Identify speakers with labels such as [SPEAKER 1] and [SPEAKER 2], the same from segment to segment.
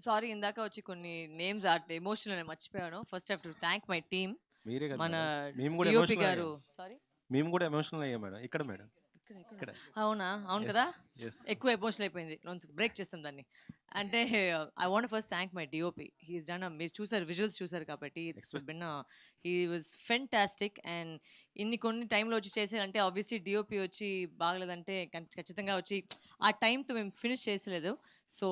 [SPEAKER 1] Sorry ఇందాక వచ్చి కొన్ని నేమ్స్ ఎమోషనల్ మర్చిపోయాను. First have to thank my team.
[SPEAKER 2] మీరే కదా
[SPEAKER 1] మన
[SPEAKER 2] మేడం. మేము కూడా
[SPEAKER 1] డిఓపి
[SPEAKER 2] ఎమోషనల్
[SPEAKER 1] గారు
[SPEAKER 2] అయ్యాం.
[SPEAKER 1] సారీ
[SPEAKER 2] మేము కూడా ఎమోషనల్ అయ్యాం మేడం. ఇక్కడ మేడం. ఇక్కడ.
[SPEAKER 1] అవునా? అవును
[SPEAKER 2] యెస్.
[SPEAKER 1] కదా!
[SPEAKER 2] యెస్.
[SPEAKER 1] ఎక్కువ ఎమోషనల్ అయిపోయింది. బ్రేక్ చేస్తాం దాన్ని. అంటే I want first thank my DOP. He is done మీరు చూసారు విజువల్స్ చూసారు కాబట్టి it's
[SPEAKER 2] expect
[SPEAKER 1] been he was fantastic and కొన్ని టైంలో వచ్చి చేసారంటే ఆబ్వియస్లీ డిఓపి వచ్చి బాగలేదంటే ఖచ్చితంగా వచ్చి ఆ టైంతో మేము ఫినిష్ చేసలేదు. సో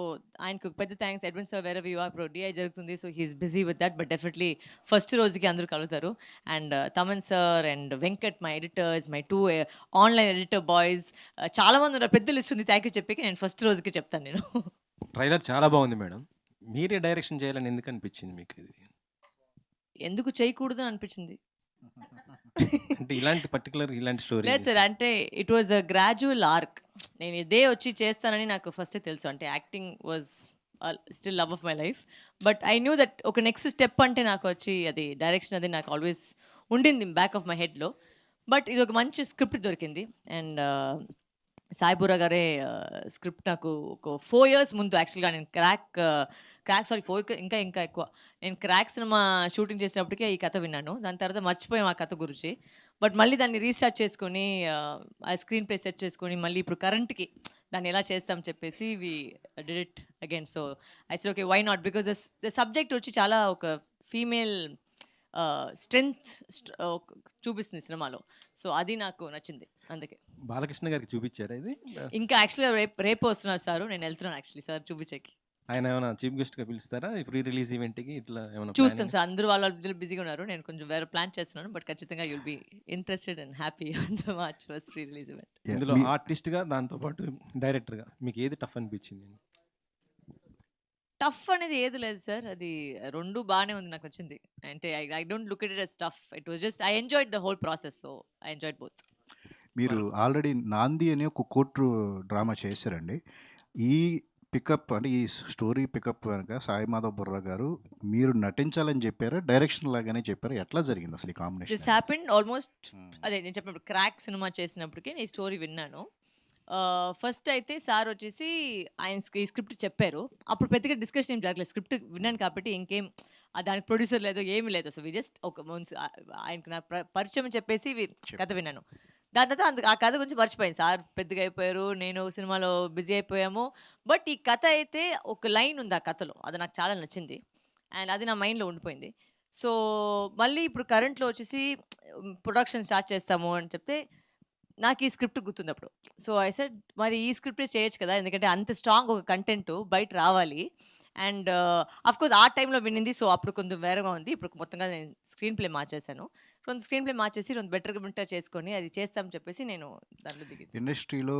[SPEAKER 1] ఆయనకు పెద్ద thanks. Edwin sir wherever you are ఇప్పుడు డిఐ జరుగుతుంది. So he is busy with that but definitely first రోజుకి అందరూ కలుగుతారు. And Thaman sir and Venkat my editors my 2 online editor boys చాలా మంది ఉన్నారు. పెద్ద లిస్ట్ ఉంది. థ్యాంక్ యూ చెప్పేకి నేను ఫస్ట్ రోజుకి చెప్తాను నేను.
[SPEAKER 2] ట్రైలర్ చాలా బాగుంది మేడం. మీరే డైరెక్షన్ చేయాలని ఎందుకు అనిపించింది మీకు ఇది?
[SPEAKER 1] ఎందుకు చేయకూడదు అనిపించింది.
[SPEAKER 2] అంటే ఇలాంటి ఇలాంటి స్టోరీ
[SPEAKER 1] లేదు సార్. అంటే it was a gradual arc. నేను ఇదే వచ్చి చేస్తానని నాకు ఫస్టే తెలుసు. అంటే acting was still love of my life. But I knew that ఒక నెక్స్ట్ స్టెప్ అంటే నాకు వచ్చి అది డైరెక్షన్ అది నాకు ఆల్వేస్ ఉండింది బ్యాక్ ఆఫ్ మై హెడ్‌లో. బట్ ఇది ఒక మంచి స్క్రిప్ట్ దొరికింది. అండ్ సాయిబుర్రా గారే స్క్రిప్ట్ నాకు ఒక 4 ఇయర్స్ ముందు యాక్చువల్‌గా నేను క్రాక్ సారీ 4 ఇంకా ఎక్కువ. నేను క్రాక్ సినిమా షూటింగ్ చేసినప్పటికే ఈ కథ విన్నాను. దాని తర్వాత మర్చిపోయాం ఆ కథ గురించి. బట్ మళ్ళీ దాన్ని రీస్టార్ట్ చేసుకొని ఆ స్క్రీన్ ప్లే సెట్ చేసుకొని మళ్ళీ ఇప్పుడు కరెంట్‌కి దాన్ని ఎలా చేస్తాం చెప్పేసి we did it again. So I said okay why not because the subject వచ్చి చాలా ఒక ఫీమేల్ స్ట్రెంగ్త్ చూపిస్తుంది సినిమాలో. సో అది నాకు నచ్చింది అందుకే.
[SPEAKER 2] బాలకృష్ణ గారికి చూపించారా ఇది?
[SPEAKER 1] ఇంకా యాక్చువల్‌గా రేపు వస్తున్నారు సారు. నేను వెళ్తున్నాను యాక్చువల్లీ సార్ చూపించేకి.
[SPEAKER 2] ఆయన ఏమైనా చీఫ్ గెస్ట్‌గా పిలుస్తారా? ఈ ప్రీ రిలీజ్ ఈవెంట్‌కి ఇట్లా ఏమైనా
[SPEAKER 1] చూస్తాం
[SPEAKER 2] ప్లానింగ్?
[SPEAKER 1] సార్. అందరూ వాళ్ళ బిజీగా ఉన్నారు. నేను కొంచెం వేరే ప్లాన్ చేస్తున్నాను. బట్ ఖచ్చితంగా you'll be interested and happy on the March first pre release event.
[SPEAKER 2] ఇందులో ఆర్టిస్ట్‌గా దాంతో పాటు డైరెక్టర్‌గా మీకు ఏది టఫ్ అనిపించింది?
[SPEAKER 1] టఫ్ అనేది ఏది లేదు సార్. అది 2 బానే ఉంది. నాకు నచ్చింది. అంటే I don't look at it as tough. It was just I enjoyed the whole process. So I enjoyed both.
[SPEAKER 3] మీరు ఆల్రెడీ 'నాంది' అని ఒక కోర్టు డ్రామా చేశారండి. ఈ పికప్ అంటే ఈ స్టోరీ పికప్ వెనక సాయి మాధవ్ బుర్రా గారు మీరు నటించాలని చెప్పారా? డైరెక్షన్ లాగానే చెప్పారా? ఎట్లా జరిగింది అసలు ఈ
[SPEAKER 1] దిస్
[SPEAKER 3] కాంబినేషన్?
[SPEAKER 1] హ్యాపెండ్ ఆల్మోస్ట్ అదే నేను చెప్పినప్పుడు క్రాక్ సినిమా చేసినప్పటికే నేను ఈ స్టోరీ విన్నాను. ఫస్ట్ అయితే సార్ వచ్చేసి ఆయన ఈ స్క్రిప్ట్ చెప్పారు. అప్పుడు పెద్దగా డిస్కషన్ ఏం జరగలేదు. స్క్రిప్ట్ విన్నాను కాబట్టి ఇంకేం దానికి ప్రొడ్యూసర్ లేదు ఏమీ లేదు. సో వి జస్ట్ ఒక ఆయనకు నా పరిచయం చెప్పేసి కథ విన్నాను. దాని తర్వాత ఆ కథ గురించి మర్చిపోయాను. సార్ పెద్దగా అయిపోయారు. నేను సినిమాలో బిజీ అయిపోయాము. బట్ ఈ కథ అయితే ఒక లైన్ ఉంది ఆ కథలో. అది నాకు చాలా నచ్చింది. అండ్ అది నా మైండ్‌లో ఉండిపోయింది. సో మళ్ళీ ఇప్పుడు కరెంట్‌లో వచ్చేసి ప్రొడక్షన్ స్టార్ట్ చేస్తాము అని చెప్తే నాకు ఈ స్క్రిప్ట్ గుర్తుందప్పుడు. సో ఐ సెడ్ మరి ఈ స్క్రిప్టే చేయొచ్చు కదా! ఎందుకంటే అంత స్ట్రాంగ్ ఒక కంటెంట్ బయట రావాలి. అండ్ ఆఫ్‌కోర్స్ ఆ టైంలో వినింది. సో అప్పుడు కొంచెం వేరేగా ఉంది. ఇప్పుడు మొత్తంగా నేను స్క్రీన్ ప్లే మార్చేసాను. కొంచెం స్క్రీన్ ప్లే మార్చేసి కొంచెం బెటర్ చేసుకొని అది చేస్తామని చెప్పేసి నేను దాంట్లో దిగింది.
[SPEAKER 3] ఇండస్ట్రీలో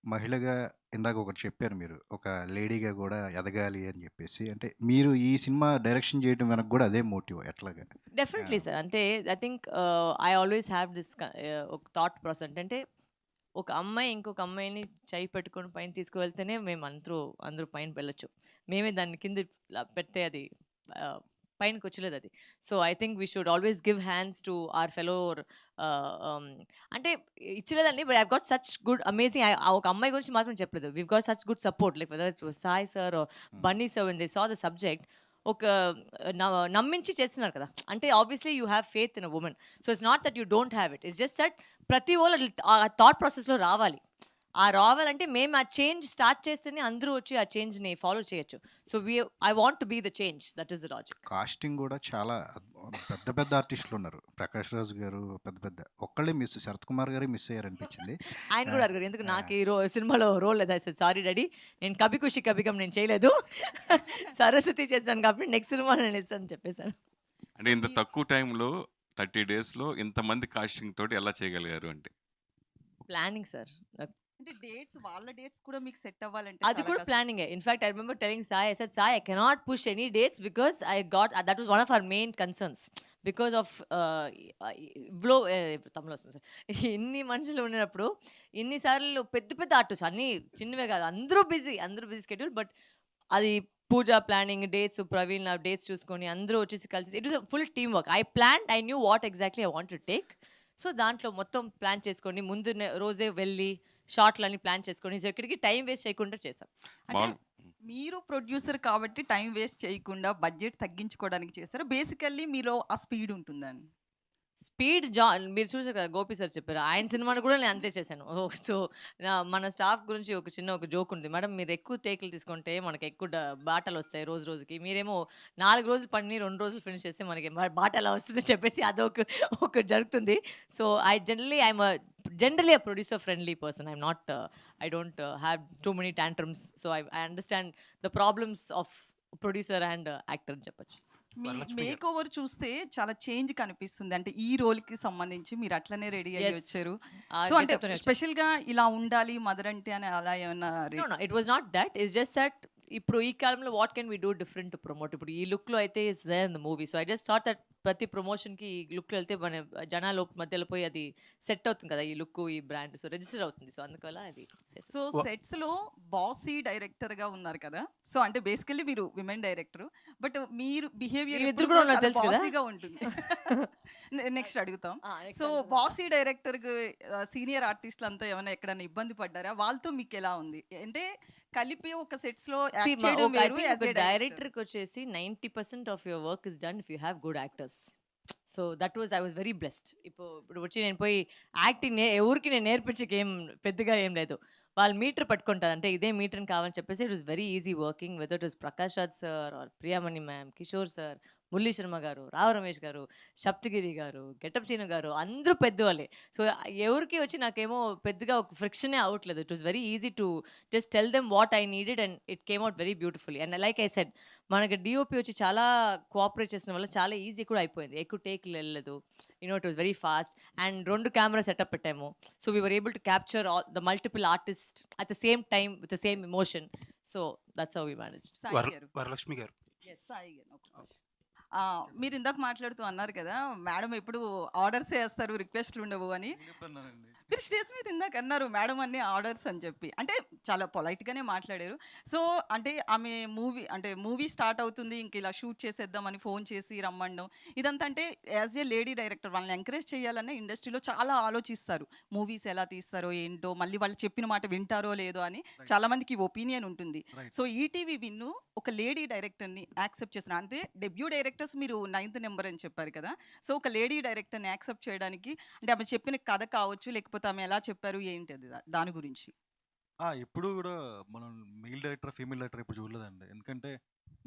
[SPEAKER 3] మహిళగా ఇందాక ఒకటి చెప్పారు మీరు. ఒక లేడీగా కూడా ఎదగాలి అని చెప్పేసి. అంటే మీరు ఈ సినిమా డైరెక్షన్ చేయడం వెనక కూడా అదే మోటివ్ ఎట్లాగా?
[SPEAKER 1] Definitely sir. అంటే I think I always have this ఒక థాట్ ప్రాసెస్ అంటే ఒక అమ్మాయి ఇంకొక అమ్మాయిని చెయ్యి పెట్టుకొని పైన తీసుకువెళ్తేనే మేము అందరూ పైన వెళ్ళొచ్చు. మేమే దాన్ని కింద పెడితే అది పైనకి వచ్చలేదు అది. So I think we should always give hands to our fellow అంటే ఇచ్చలేదండి. But I got such good amazing ఒక అమ్మాయి గురించి మాత్రం చెప్పలేదు. We got such good support like whether it was Sai sir Bunny sir when they saw the subject ఒక నమ్మించి చేస్తున్నారు కదా! అంటే obviously you have faith in a woman. So it's not that you don't have it. It's just that ప్రతి ఒళ్ళు ఆ thought ప్రాసెస్‌లో రావాలి. రావాలంటే మేము ఆ చేంజ్ స్టార్ట్ చేస్తేనే అందరూ వచ్చి ఆ చేంజ్‌ని ఫాలో చేయొచ్చు. So I want to be the change. That is the logic.
[SPEAKER 3] Casting కూడా చాలా పెద్ద పెద్ద ఆర్టిస్టులు ఉన్నారు. 'ప్రకాష్ రాజ్' గారు పెద్ద ఒక్కళ్ళే మిస్ 'శరత్ కుమార్' గారే మిస్ అయ్యారనిపించింది.
[SPEAKER 1] ఆయన కూడా అడిగారు. ఎందుకు నాకు ఈ సినిమాలో రోల్ లేదా? I said sorry daddy. నేను 'కభీ ఖుషీ కభీ గమ్' నేను చేయలేదు. సరస్వతి చేశాను కాబట్టి నెక్స్ట్ సినిమాలో నేను ఇస్తానని చెప్పేసాను.
[SPEAKER 4] అంటే ఇంత తక్కువ టైంలో 30 డేస్‌లో ఇంతమంది కాస్టింగ్ తోటి ఎలా చేయగలిగారు అంటే?
[SPEAKER 1] Planning sir.
[SPEAKER 5] అంటే వాళ్ళ డేట్స్ కూడా మీకు సెట్ అవ్వాలంటే
[SPEAKER 1] అది
[SPEAKER 5] చాలా
[SPEAKER 1] కూడా
[SPEAKER 5] కష్టం.
[SPEAKER 1] ప్లానింగే. In fact I remember telling Sai, I said Sai I cannot push any dates because I got that was one of our main concerns. Because of ఇవ్లో తమిళ్లో వస్తుంది సార్. ఇన్ని మనుషులు ఉన్నప్పుడు ఇన్ని సార్లు పెద్ద పెద్ద ఆర్టిస్ట్ అన్నీ చిన్నవే కాదు. అందరూ బిజీ స్కెడ్యూల్. బట్ అది పూజ ప్లానింగ్ డేట్స్ ప్రవీణ్ నా డేట్స్ చూసుకొని అందరూ వచ్చేసి కలిసి it was full team work. I knew what exactly I want to take. So దాంట్లో మొత్తం ప్లాన్ చేసుకొని ముందు రోజే వెళ్ళి షార్ట్‌లన్నీ ప్లాన్ చేసుకొని సో ఎక్కడికి టైం వేస్ట్ చేయకుండా చేసాం.
[SPEAKER 5] అంటే
[SPEAKER 4] మామూలు
[SPEAKER 5] మీరు ప్రొడ్యూసర్ కాబట్టి టైం వేస్ట్ చేయకుండా బడ్జెట్ తగ్గించుకోవడానికి చేస్తారు. బేసికల్లీ మీలో ఆ స్పీడ్ ఉంటుందని.
[SPEAKER 1] స్పీడ్ మీరు చూసారు కదా గోపి సార్ చెప్పారు. ఆయన సినిమాను కూడా నేను అంతే చేశాను. సో, మన స్టాఫ్ గురించి ఒక చిన్న జోక్ ఉంది. మేడం మీరు ఎక్కువ టేకులు తీసుకుంటే మనకు ఎక్కువ బాటలొస్తాయి రోజు రోజుకి. మీరేమో 4 రోజులు పని 2 రోజులు ఫినిష్ చేస్తే మనకి బాట ఎలా వస్తుందని చెప్పేసి ఒకటి జరుగుతుంది. So, generally a producer friendly person. I don't have too many tantrums. So, I understand the problems of producer and actor అని చెప్పొచ్చు.
[SPEAKER 5] మీ
[SPEAKER 6] వరలక్ష్మి గారు.
[SPEAKER 5] మేక్ ఓవర్ చూస్తే చాలా చేంజ్ కనిపిస్తుంది. అంటే ఈ రోల్‌కి సంబంధించి మీరు అట్లనే రెడీ అయ్యి
[SPEAKER 1] Yes.
[SPEAKER 5] వచ్చారు.
[SPEAKER 1] ఆ
[SPEAKER 5] సో, అంటే
[SPEAKER 1] గెటప్‌తోనే వచ్చాను.
[SPEAKER 5] స్పెషల్‌గా ఇలా ఉండాలి మదర్ అంటే అని అలా ఏమన్నా
[SPEAKER 1] no it was not that. It's just that ఇప్పుడు ఈ కాలంలో what can we do different to promote. ఇప్పుడు ఈ లుక్లో అయితే is there in the movie. So I just thought that ప్రతి ప్రమోషన్కి ఈ లుక్లో వెళ్తే మన జనాల మధ్యలో పోయి అది సెట్ అవుతుంది కదా, ఈ లుక్ ఈ బ్రాండ్. సో రిజిస్టర్ అవుతుంది. సో అందువల్ల అది
[SPEAKER 5] సో సెట్స్‌లో బాసీ డైరెక్టర్‌గా ఉన్నారు కదా! సో, అంటే బేసికల్లీ మీరు విమెన్ డైరెక్టర్. బట్ మీరు బిహేవియర్
[SPEAKER 1] వీళ్ళిద్దరు కూడా ఉన్నారు తెలుసు కదా?
[SPEAKER 5] బాసీగా ఉంటుంది. నెక్స్ట్ అడుగుతాం. సో, బాసీ డైరెక్టర్‌కి సీనియర్ ఆర్టిస్టులంతా ఏమైనా ఎక్కడైనా ఇబ్బంది పడ్డారా? వాళ్ళతో మీకు ఎలా ఉంది? అంటే కలిపి ఒక సెట్స్‌లో యాక్ట్ చేయడం వేరు యాస్ ఏ డైరెక్టర్.
[SPEAKER 1] డైరెక్టర్కి వచ్చేసి 90% of your work is done if you have good actors. So I was very blessed. ఇప్పుడు వచ్చి నేను పోయి యాక్టింగ్ ఎవరికి నేను నేర్పించక పెద్దగా ఏం లేదు. వాళ్ళు మీటర్ పట్టుకుంటారు, అంటే ఇదే మీటర్ కావాలని చెప్పేసి. It was very easy working whether it was Prakash Raj sir or Priyamani ma'am, Kishore sir, Murali Sharma garu, Rao Ramesh గారు, సప్తగిరి గారు, గెటప్ సీను గారు, అందరూ పెద్దవాళ్ళే. సో ఎవరికి వచ్చి నాకేమో పెద్దగా ఒక ఫ్రిక్షనే అవట్లేదు. It was very easy to just tell them what I needed and it came out very beautifully. And like I said, మనకి డిఓపి వచ్చి చాలా కోఆపరేట్ చేసిన వల్ల చాలా ఈజీ కూడా అయిపోయింది. ఎక్కువ టేక్లు వెళ్ళలేదు. It was very fast. And 2 camera setup పెట్టాము. So we were able to capture all the multiple artist at the same time with the same emotion. So that's how we manage.
[SPEAKER 5] Sai garu.
[SPEAKER 6] Varalakshmi గారు.
[SPEAKER 5] సాయి గారు ఒక నిమిషం. మీరు ఇందాక మాట్లాడుతూ అన్నారు కదా, మేడం ఎప్పుడు ఆర్డర్స్ వేస్తారు, రిక్వెస్ట్లు ఉండవు అని. మీరు స్టేజ్ మీద ఇందాక అన్నారు మేడం అన్ని ఆర్డర్స్ అని చెప్పి. అంటే చాలా పొలైట్గానే మాట్లాడారు. సో అంటే ఆమె మూవీ స్టార్ట్ అవుతుంది, ఇంక ఇలా షూట్ చేసేద్దామని ఫోన్ చేసి రమ్మండం ఇదంతా. అంటే యాజ్ ఏ లేడీ డైరెక్టర్ వాళ్ళని ఎంకరేజ్ చేయాలనే ఇండస్ట్రీలో చాలా ఆలోచిస్తారు. మూవీస్ ఎలా తీస్తారో ఏంటో, మళ్ళీ వాళ్ళు చెప్పిన మాట వింటారో లేదో అని చాలా మందికి ఒపీనియన్ ఉంటుంది. సో ఈటీవీ విన్ను ఒక లేడీ డైరెక్టర్ని యాక్సెప్ట్ చేస్తున్నారు. అంటే డెబ్యూ డైరెక్టర్స్ మీరు 9th నెంబర్ అని చెప్పారు కదా. సో ఒక లేడీ డైరెక్టర్ని యాక్సెప్ట్ చేయడానికి, అంటే ఆమె చెప్పిన కథ కావచ్చు, లేకపోతే ఆమె ఎలా చెప్పారు ఏంటి అది దాని గురించి.
[SPEAKER 7] ఎప్పుడు కూడా మనం మెయిల్ డైరెక్టర్ ఫీమేల్ డైరెక్టర్ ఇప్పుడు చూడలేదండి. ఎందుకంటే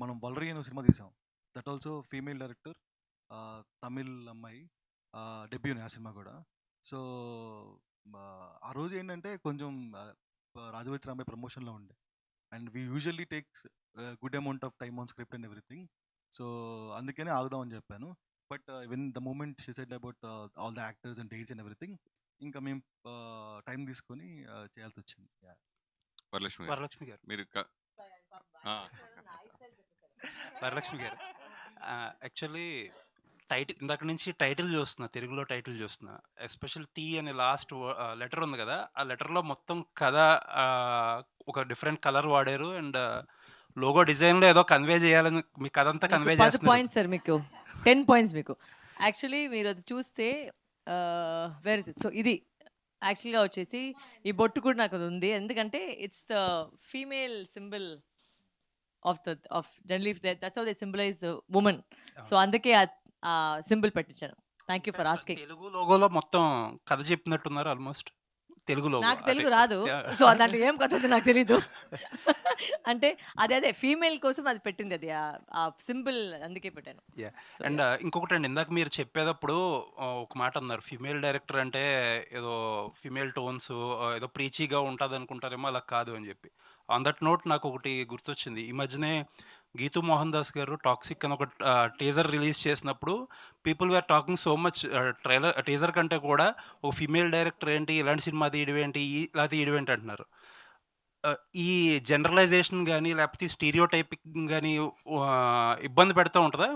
[SPEAKER 7] మనం వలరి అనే సినిమా తీసాం, that also female director, Tamil అమ్మాయి, డెబ్యూనే ఆ సినిమా కూడా. సో ఆ రోజు ఏంటంటే కొంచెం రాజవచ్చి రాంబాయ్ ప్రమోషన్లో ఉండే, and we usually takes good amount of time on script and everything. So అందుకనే ఆగుదామని చెప్పాను. But when the moment she said about all the actors and dates and everything, ఇంకా మేము టైం తీసుకొని చేయాల్సి వచ్చింది.
[SPEAKER 4] వరలక్ష్మి గారు,
[SPEAKER 6] వరలక్ష్మి గారు.
[SPEAKER 4] మీరు
[SPEAKER 6] వరలక్ష్మి గారు. యాక్చువల్లీ ఇందాక నుంచి టైటిల్ చూస్తున్నా, తెలుగులో టైటిల్ చూస్తున్నా. ఎస్పెషల్ టీ అనే లాస్ట్ లెటర్ ఉంది కదా, ఆ లెటర్లో మొత్తం కథ ఒక డిఫరెంట్ కలర్ వాడారు. అండ్ లోగో డిజైన్లో ఏదో కన్వే చేయాలని మీ కథ అంతా కన్వే
[SPEAKER 1] 10
[SPEAKER 6] చేస్తున్నారు.
[SPEAKER 1] పాయింట్స్ సార్, మీకు 10 పాయింట్స్ మీకు. యాక్చువల్లీ మీరు అది చూస్తే వేర్ ఇస్ ఇట్. సో ఇది యాక్చువల్గా వచ్చేసి ఈ బొట్టు కూడా నాకు అది ఉంది, ఎందుకంటే it's the female symbol of generally that's how they symbolise women. So అందుకే ఆ సింబల్ పెట్టించాను. Thank you for asking.
[SPEAKER 6] Telugu లోగోలో మొత్తం కథ చెప్పినట్టున్నారు ఆల్మోస్ట్. తెలుగు లోగో
[SPEAKER 1] నాకు తెలుగు రాదు, సో దాంట్లో ఏం కథ ఉంది నాకు తెలీదు. అంటే అదే ఫీమేల్ కోసం అది పెట్టింది, అది ఆ సింబల్ అందుకే పెట్టాను. So,
[SPEAKER 6] అండ్ ఇంకొకటి అండి, ఇందాక మీరు చెప్పేటప్పుడు ఒక మాట అన్నారు, ఫీమేల్ డైరెక్టర్ అంటే ఏదో ఫీమేల్ టోన్స్ ఏదో ప్రీచీగా ఉంటుంది అనుకుంటారేమో, అలా కాదు అని చెప్పి. ఆన్ దట్ నోట్ నాకు ఒకటి గుర్తొచ్చింది. ఈ మధ్యనే గీతూ మోహన్ దాస్ గారు టాక్సిక్ అని ఒక టీజర్ రిలీజ్ చేసినప్పుడు people were talking so much, teaser కంటే కూడా ఒక ఫీమేల్ డైరెక్టర్ ఏంటి, ఇలాంటి సినిమా తీయడం ఏంటి, ఇలా తీయడం ఏంటి అంటున్నారు. ఈ జనరలైజేషన్ కానీ లేకపోతే స్టీరియో టైపింగ్ కానీ ఇబ్బంది పెడతా ఉంటుందా?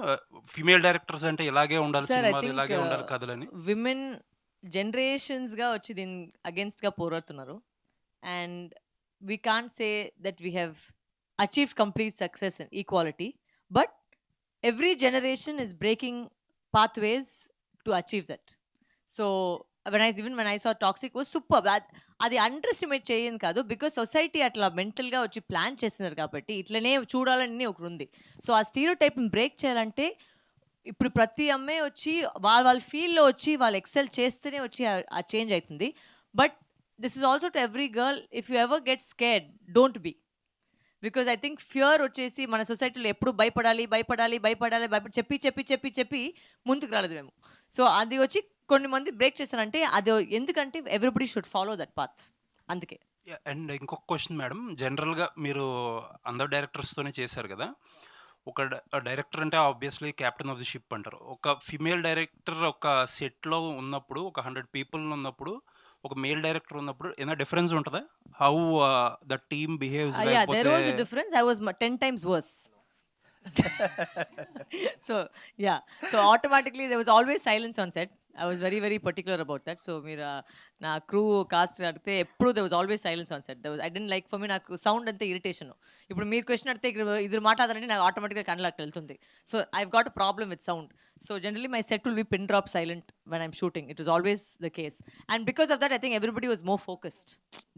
[SPEAKER 6] ఫీమేల్ డైరెక్టర్స్ అంటే ఇలాగే ఉండాలి,
[SPEAKER 1] Sir, I
[SPEAKER 6] సినిమాలు
[SPEAKER 1] think,
[SPEAKER 6] ఇలాగే ఉండాలి కథలని.
[SPEAKER 1] విమెన్ జనరేషన్స్గా వచ్చి దీని అగేన్స్ట్గా పోరాడుతున్నారు. And we can't say that we have achieved complete success in equality, but every generation is breaking pathways to achieve that. So when I saw toxic was super. అది under estimate చేయను కాదు, because society అట్లా మెంటల్గా వచ్చి plan చేస్తున్నారు కాబట్టి ఇట్లనే చూడాలని ఒకటి ఉంది. సో ఆ స్టీరియో టైప్ని బ్రేక్ చేయాలంటే ఇప్పుడు ప్రతి అమ్మాయి వచ్చి వాళ్ళ ఫీల్డ్లో వచ్చి వాళ్ళు ఎక్సెల్ చేస్తేనే వచ్చి ఆ చేంజ్ అవుతుంది. But this is also to every girl, if you ever get scared, don't be. Because I think fear వచ్చేసి మన సొసైటీలో ఎప్పుడు భయపడాలి చెప్పి చెప్పి చెప్పి చెప్పి ముందుకు రాలేదు మేము. సో అది వచ్చి కొన్ని మంది బ్రేక్ చేస్తారంటే అది ఎందుకంటే everybody should follow that path, అందుకే.
[SPEAKER 6] అండ్ ఇంకొక క్వశ్చన్ మేడం, జనరల్గా మీరు అందరు డైరెక్టర్స్తోనే చేశారు కదా, ఒక డైరెక్టర్ అంటే obviously captain of the ship అంటారు. ఒక ఫిమేల్ డైరెక్టర్ ఒక సెట్లో ఉన్నప్పుడు, ఒక 100 పీపుల్ ఉన్నప్పుడు, ఒక మేల్ డైరెక్టర్ ఉన్నప్పుడు ఏమైనా డిఫరెన్స్ ఉంటుందా? How the team behaves?
[SPEAKER 1] Yeah, there was a difference. I was 10 times worse. So yeah, so automatically there was always silence on set. I was very very particular about that. So మీరు నా crew cost అడిగితే ఎప్పుడు there was always silence on set. I didn't like, for me నాకు sound అంతే irritation. ఇప్పుడు మీరు question అడిగితే ఇది మాట్లాడాలంటే నాకు ఆటోమేటిక్గా కళ్ళకి వెళ్తుంది. So I've got a problem with sound. So generally my set will be pin drop silent when I'm shooting. It was always the case. And because of that I think everybody was more focused.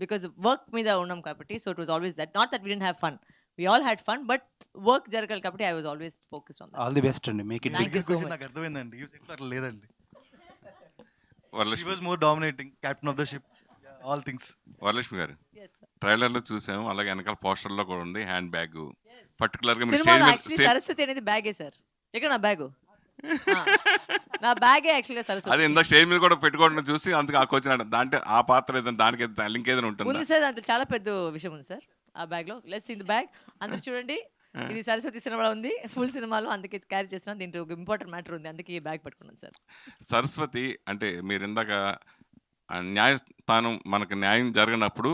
[SPEAKER 1] Because work మీద ఉన్నాం కాబట్టి, so it was always that. Not that we didn't have fun. We all had fun, but work జరగాలి కాబట్టి I was always focused on that.
[SPEAKER 6] All the best అండి, make it.
[SPEAKER 1] Thank you so much.
[SPEAKER 7] నాకు అర్థమైందండి, ఈ సెట్లో అట్లా లేదండి. She
[SPEAKER 4] Varalakshmi
[SPEAKER 7] was more dominating, captain of the ship, all things.
[SPEAKER 4] Varalakshmi గారు,
[SPEAKER 1] Yes, sir.
[SPEAKER 4] ట్రైలర్లో చూసాము, అలాగే వెనకాల పోస్టర్లో కూడా ఉంది హ్యాండ్ బ్యాగ్. పర్టికులర్గా మీరు
[SPEAKER 1] సినిమాలో
[SPEAKER 4] స్టేజ్
[SPEAKER 1] యాక్చువల్లీ
[SPEAKER 4] మీద
[SPEAKER 1] సరస్వతి అనేది బ్యాగే సార్. ఎక్కడ నా బ్యాగు? నా బ్యాగే యాక్చువల్గా
[SPEAKER 4] అదే
[SPEAKER 1] సరస్వతి.
[SPEAKER 4] ఇందాక స్టేజ్ మీద కూడా పెట్టుకోవడం చూసి అందుకు ఆ క్వశ్చన్ దాంట్లో ఆ పాత్ర ఏదైనా దానికి లింక్ ఏదైనా
[SPEAKER 1] ఉంది
[SPEAKER 4] ఉంటుందా?
[SPEAKER 1] సార్, దాంట్లో చాలా పెద్ద విషయం ఉంది సార్ ఆ బ్యాగ్లో. Let's in the bag. అందరూ చూడండి, ఇది సరస్వతి సినిమాలో ఉంది, ఫుల్ సినిమాలో, అందుకే క్యారీ చేస్తున్నాను. దీంట్లో ఒక ఇంపార్టెంట్ మ్యాటర్ ఉంది, అందుకే ఈ బ్యాగ్ పట్టుకున్నాను సార్.
[SPEAKER 4] సరస్వతి అంటే మీరు ఇందాక న్యాయస్థానం మనకు న్యాయం జరగనప్పుడు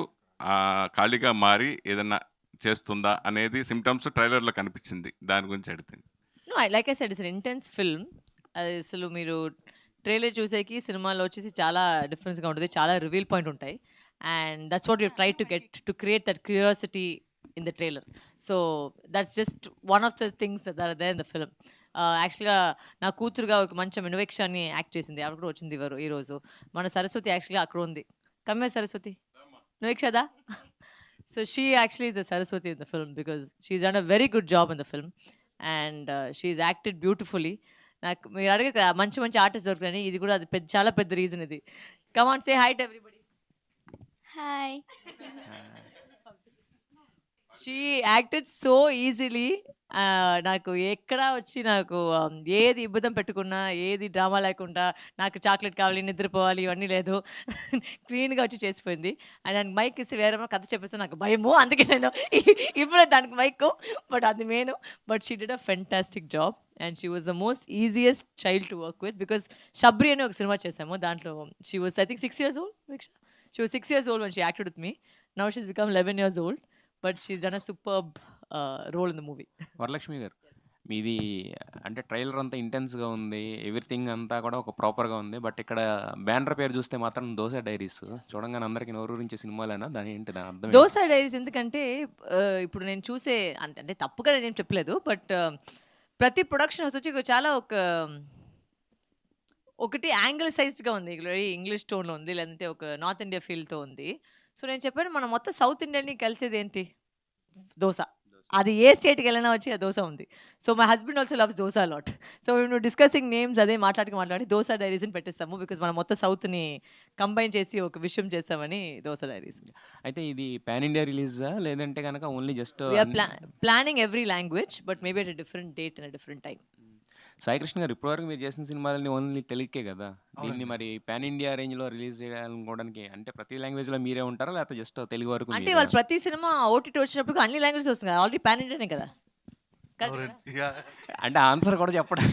[SPEAKER 4] ఖాళీగా మారి ఏదన్నా చేస్తుందా అనేది సిమ్టమ్స్ ట్రైలర్లో కనిపించింది, దాని గురించి అడిగితే.
[SPEAKER 1] No, like I said it's an intense film. అది అసలు మీరు ట్రైలర్ చూసేకి సినిమాలో వచ్చేసి చాలా డిఫరెన్స్గా ఉంటుంది, చాలా రివీల్ పాయింట్ ఉంటాయి. And that's what you try to get to create that curiosity in the trailer. So that's just one of the things that are there in the film. యాక్చువల్గా నా కూతురుగా ఒక మంచి ఇన్వెక్ష అని యాక్ట్ చేసింది, ఆవిడ కూడా వచ్చింది ఈరోజు. మన సరస్వతి యాక్చువల్గా అక్కడ ఉంది. కమ్మే సరస్వతి, నువ్వేక్షదా? So she actually is the Saraswati in the film because she's done a very good job in the film and she's acted beautifully. నాకు మీరు అడిగితే మంచి మంచి ఆర్టిస్ట్ దొరుకుతాయని, ఇది కూడా అది చాలా పెద్ద రీజన్ ఇది. Come on, say high to everybody.
[SPEAKER 8] Hi.
[SPEAKER 1] She acted so easily. నాకు ఎక్కడ వచ్చి నాకు ఏది ఇబ్బంది పెట్టుకున్నా, ఏది డ్రామా లేకుండా, నాకు చాక్లెట్ కావాలి, నిద్రపోవాలి, ఇవన్నీ లేదు. క్లీన్గా వచ్చి చేసిపోయింది. అండ్ దానికి మైక్ ఇస్తే వేరేమో కథ చెప్పేస్తే నాకు భయము, అందుకే నేను ఇప్పుడు దానికి మైక్. బట్ అది main. But she did a fantastic job and she was the most easiest child to work with. Because Shabari అని ఒక సినిమా చేసాము, దాంట్లో she was I think 6 years old. She was 6 years old when she acted with me. Now she's become 11 years old. But she's done a superb role in the movie.
[SPEAKER 2] Varalakshmi గారు, మీది అంటే trailer అంతా ఇంటెన్స్గా ఉంది, everything అంతా కూడా ఒక ప్రాపర్గా ఉంది. బట్ ఇక్కడ బ్యానర్ పేరు చూస్తే మాత్రం దోశ డైరీస్ చూడంగానే అందరికీ నోరూరించే సినిమాలేనా? దాని ఏంటి దాని అర్థం?
[SPEAKER 1] దోశ డైరీస్ ఎందుకంటే ఇప్పుడు నేను చూసే అంటే తప్పుగా నేనేం చెప్పలేదు, బట్ ప్రతి ప్రొడక్షన్ వచ్చి చాలా ఒకటి యాంగిల్సైజ్డ్గా ఉంది, ఇంగ్లీష్ టోన్లో ఉంది, లేదంటే ఒక నార్త్ ఇండియా ఫీల్తో ఉంది. సో నేను చెప్పాను, మనం మొత్తం సౌత్ ఇండియన్ని కలిసేది ఏంటి? దోశ. అది ఏ స్టేట్కి వెళ్ళినా వచ్చి ఆ దోశ ఉంది. So my husband also loves dosa lot. So మేము డిస్కసింగ్ నేమ్స్ అదే మాట్లాడి దోశ డైరీస్ అని పెట్టేస్తాము. బికాజ్ మనం మొత్తం సౌత్ని కంబైన్ చేసి ఒక విషయం చేస్తామని దోశ డైరీస్.
[SPEAKER 2] అయితే ఇది పాన్ ఇండియా రిలీజా లేదంటే కనుక only just
[SPEAKER 1] we're planning every language but maybe at a different date and different time.
[SPEAKER 2] Saikrishna garu, ఇప్పటివరకు మీరు చేసిన సినిమాలన్నీ ఓన్లీ తెలుగుకే కదా, దీన్ని మరి పాన్ ఇండియా రేంజ్లో రిలీజ్ చేయాలనుకోవడానికి అంటే ప్రతి లాంగ్వేజ్లో మీరే ఉంటారా లేకపోతే జస్ట్ తెలుగు వరకు?
[SPEAKER 1] అంటే వాళ్ళు ప్రతి సినిమా ఓటీటీ వచ్చినప్పుడు అన్ని లాంగ్వేజెస్ వస్తుంది కదా, ఆల్రెడీ పాన్ ఇండియానే కదా.
[SPEAKER 2] అంటే ఆన్సర్ కూడా చెప్పడం